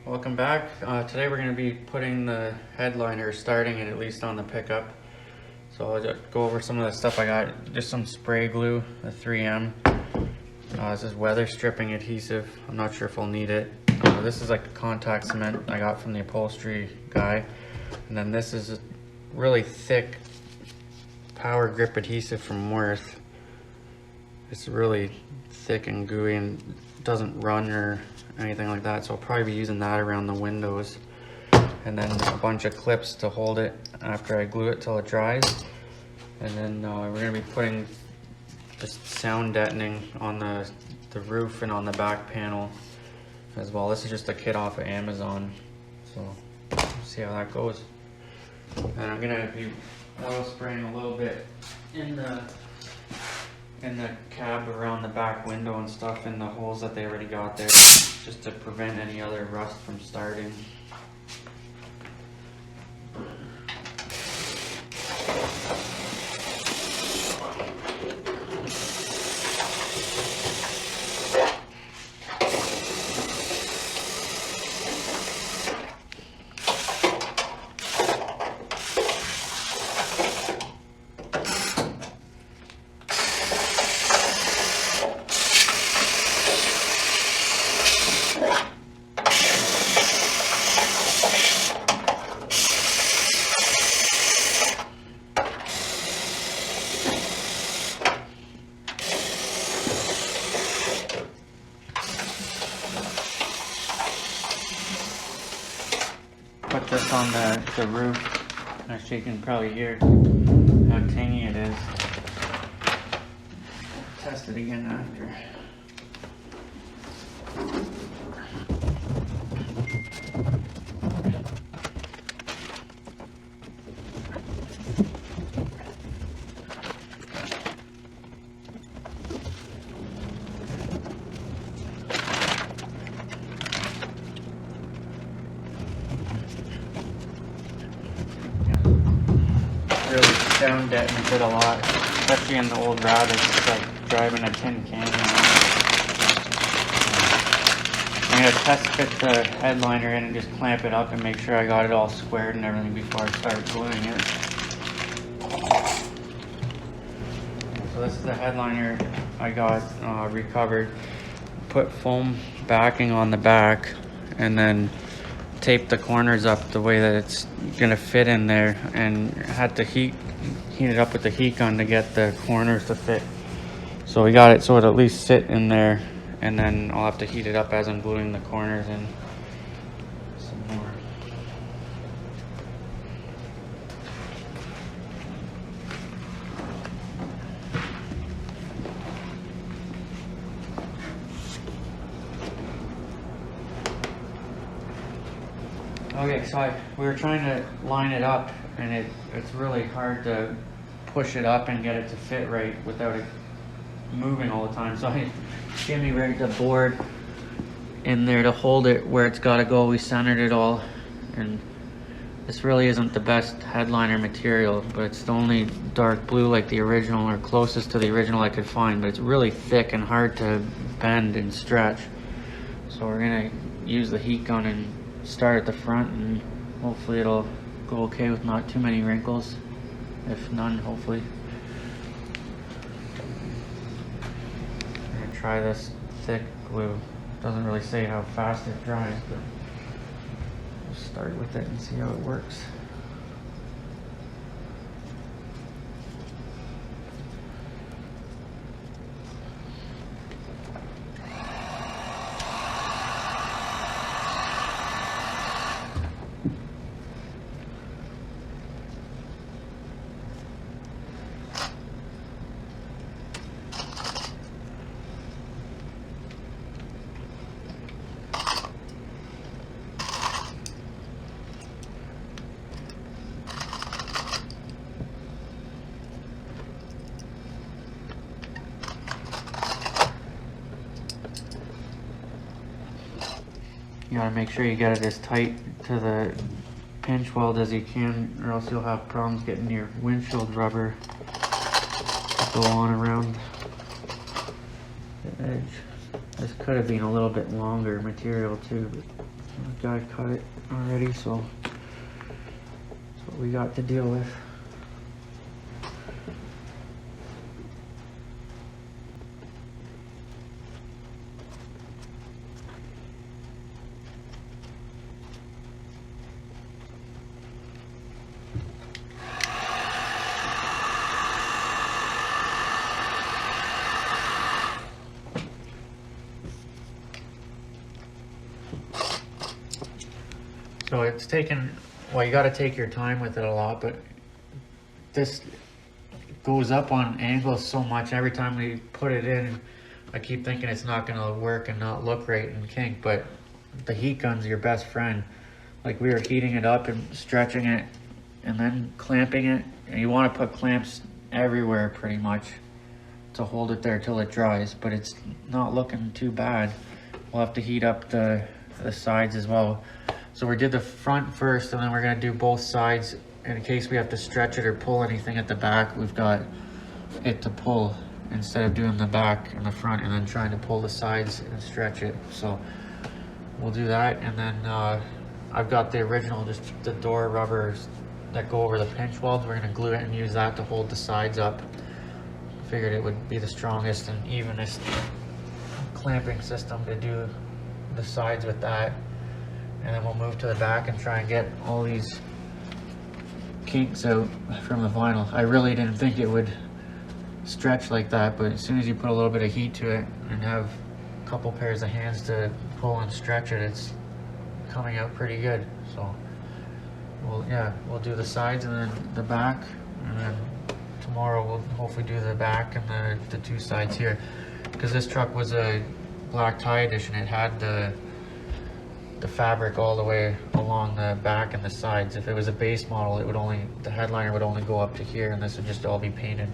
Welcome back. Today we're going to be putting the headliner, starting it at least on the pickup. So I'll just go over some of the stuff I got. Just some spray glue, the 3M. This is weather stripping adhesive. I'm not sure if I'll need it. This is like a contact cement I got from the upholstery guy. And then this is a really thick power grip adhesive from Worth. It's really thick and gooey and doesn't run or anything like that, so I'll probably be using that around the windows, and then a bunch of clips to hold it after I glue it till it dries. And then we're going to be putting just sound deadening on the roof and on the back panel as well. This is just a kit off of Amazon, so we'll see how that goes. And I'm going to be oil spraying a little bit in the cab around the back window and stuff, in the holes that they already got there, just to prevent any other rust from starting. Put this on the roof. Actually, you can probably hear how tangy it is. Test it again after. Really sound deadened it a lot, especially in the old route. It's like driving a tin can. I'm going to test fit the headliner in and just clamp it up and make sure I got it all squared and everything before I start gluing it. So this is the headliner I got recovered. Put foam backing on the back and then tape the corners up the way that it's gonna fit in there, and had to heat it up with the heat gun to get the corners to fit. So we got it so it'll at least sit in there, and then I'll have to heat it up as I'm gluing the corners in some more. Okay, so we were trying to line it up, and it's really hard to push it up and get it to fit right without it moving all the time. So I shimmy rigged a board in there to hold it where it's got to go. We centered it all, and this really isn't the best headliner material, but it's the only dark blue like the original, or closest to the original I could find, but it's really thick and hard to bend and stretch. So we're gonna use the heat gun and start at the front, and hopefully it'll go okay with not too many wrinkles, if none, hopefully. I'm gonna try this thick glue. Doesn't really say how fast it dries, but we'll start with it and see how it works. You gotta make sure you get it as tight to the pinch weld as you can, or else you'll have problems getting your windshield rubber to go on around the edge. This could have been a little bit longer material too, but The guy cut it already, so that's what we got to deal with. So it's taken, well, you got to take your time with it a lot, but this goes up on angles so much. Every time we put it in, I keep thinking it's not going to work and not look right in kink, but the heat gun's your best friend. Like, we were heating it up and stretching it and then clamping it, and you want to put clamps everywhere pretty much to hold it there till it dries, but it's not looking too bad. We'll have to heat up the sides as well. So we did the front first, and then we're gonna do both sides in case we have to stretch it or pull anything at the back. We've got it to pull instead of doing the back and the front and then trying to pull the sides and stretch it. So we'll do that, and then I've got the original, just the door rubbers that go over the pinch welds. We're gonna glue it and use that to hold the sides up. Figured it would be the strongest and evenest clamping system to do the sides with that. And then we'll move to the back and try and get all these kinks out from the vinyl. I really didn't think it would stretch like that, but as soon as you put a little bit of heat to it and have a couple pairs of hands to pull and stretch it, it's coming out pretty good. So we'll do the sides and then the back, and then tomorrow we'll hopefully do the back and the two sides here. Because this truck was a black tie edition, it had the fabric all the way along the back and the sides. If it was a base model, it would only, the headliner would only go up to here, and this would just all be painted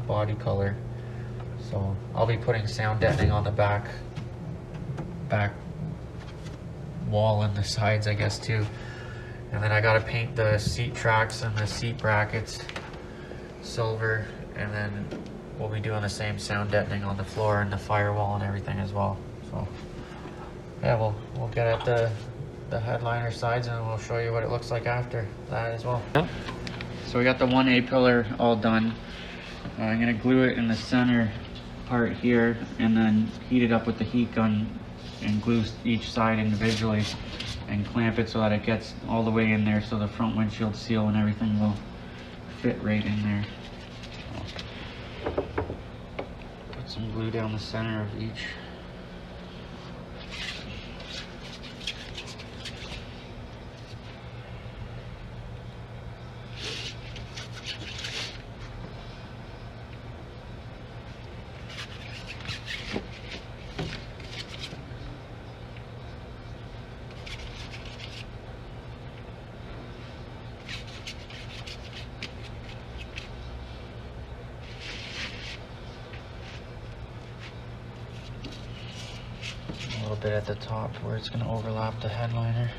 body color. So I'll be putting sound deadening on the back wall and the sides, I guess, too. And then I gotta paint the seat tracks and the seat brackets silver, and then we'll be doing the same sound deadening on the floor and the firewall and everything as well. So yeah, we'll get at the headliner sides, and we'll show you what it looks like after that as well. So we got the 1A pillar all done. I'm gonna glue it in the center part here, and then heat it up with the heat gun and glue each side individually and clamp it so that it gets all the way in there, so the front windshield seal and everything will fit right in there. Put some glue down the center of each. A little bit at the top where it's going to overlap the headliner.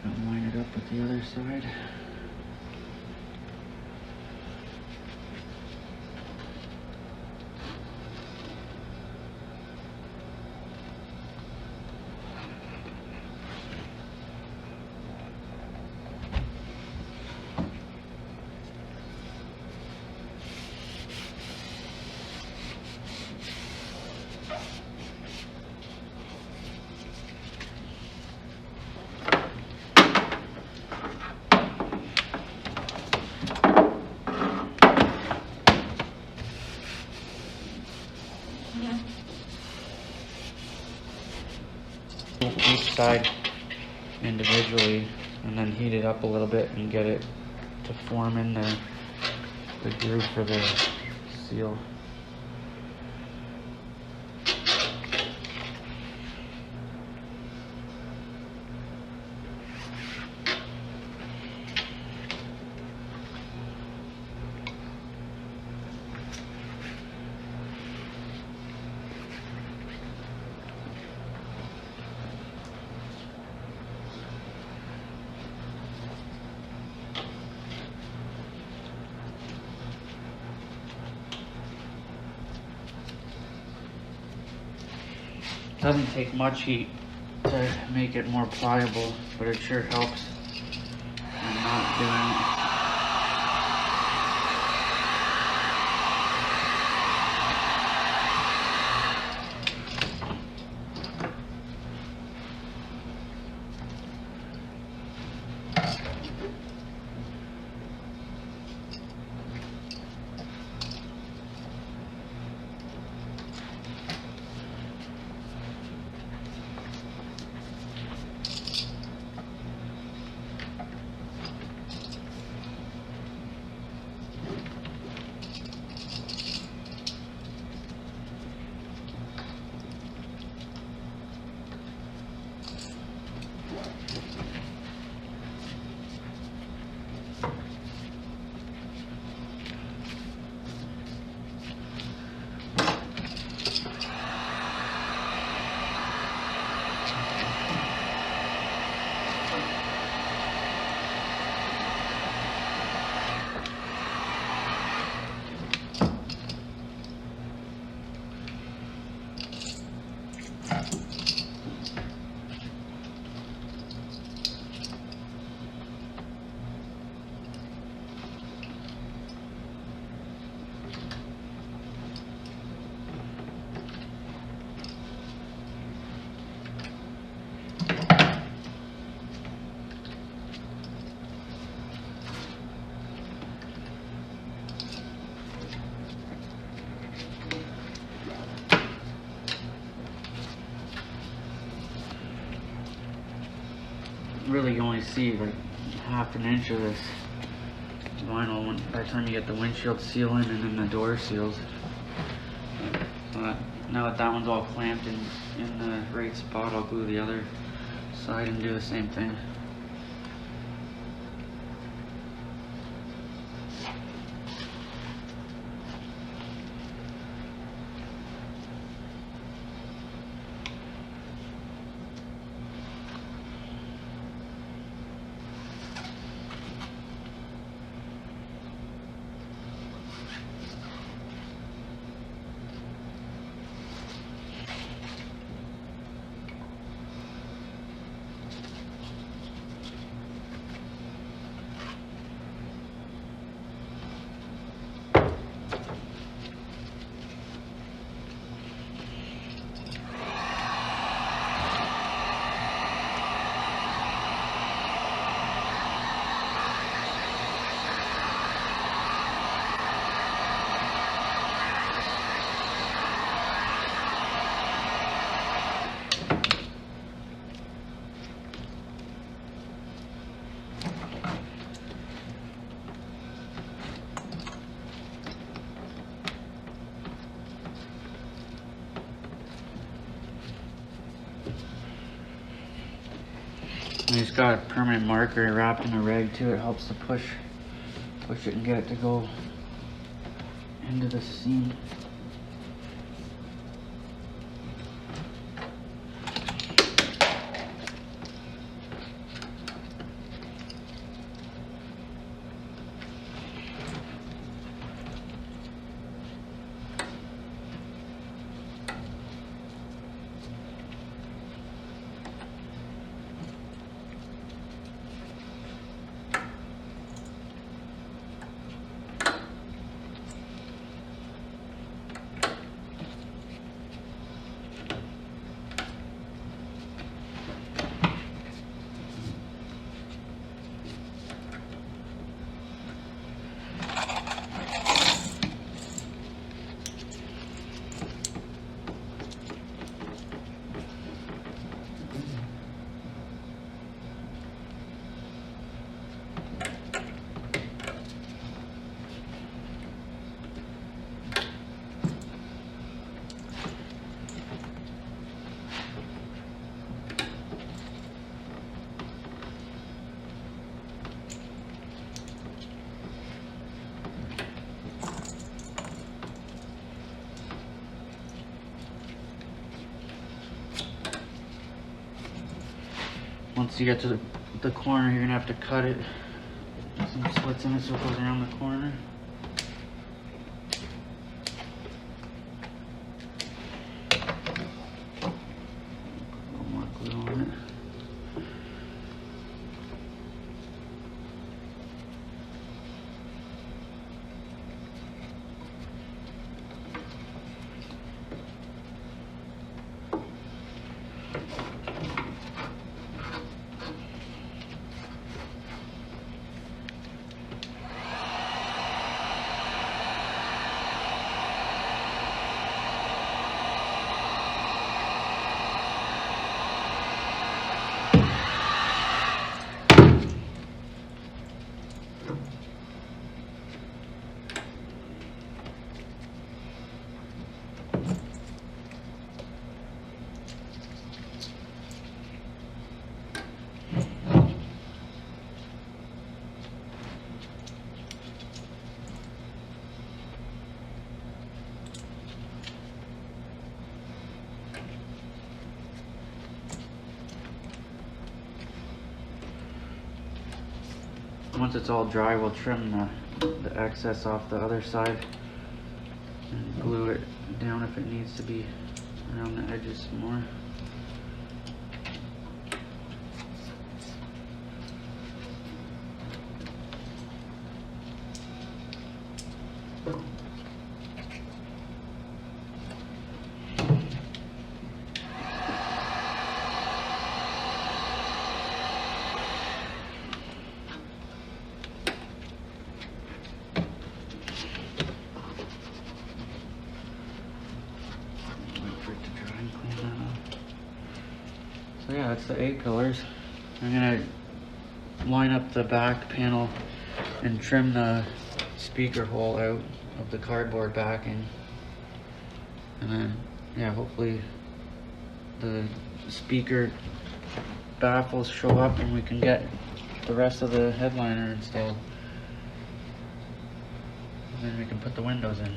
And line it up with the other side. Each side individually, and then heat it up a little bit and get it to form in the groove for the seal. Doesn't take much heat to make it more pliable, but it sure helps. I'm not doing it. Really you only see like half an inch of this vinyl by the time you get the windshield seal in and then the door seals. Now that that one's all clamped in the right spot, I'll glue the other side and do the same thing. And he's got a permanent marker wrapped in a rag too. It helps to push it and get it to go into the seam. Once you get to the corner, you're gonna have to cut it. Some slits in it so it goes around the corner. Once it's all dry, we'll trim the excess off the other side and glue it down if it needs to be around the edges some more. So yeah, that's the A-pillars. I'm gonna line up the back panel and trim the speaker hole out of the cardboard backing. And then, yeah, hopefully the speaker baffles show up and we can get the rest of the headliner installed. And then we can put the windows in.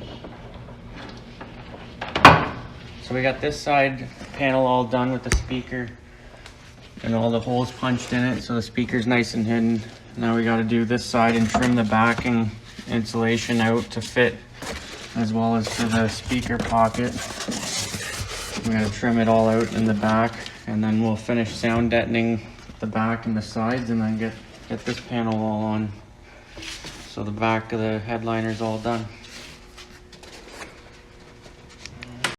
So we got this side panel all done with the speaker and all the holes punched in it, so the speaker's nice and hidden. Now we got to do this side and trim the backing insulation out to fit, as well as for the speaker pocket. We're going to trim it all out in the back, and then we'll finish sound deadening the back and the sides, and then get this panel all on. So the back of the headliner's all done.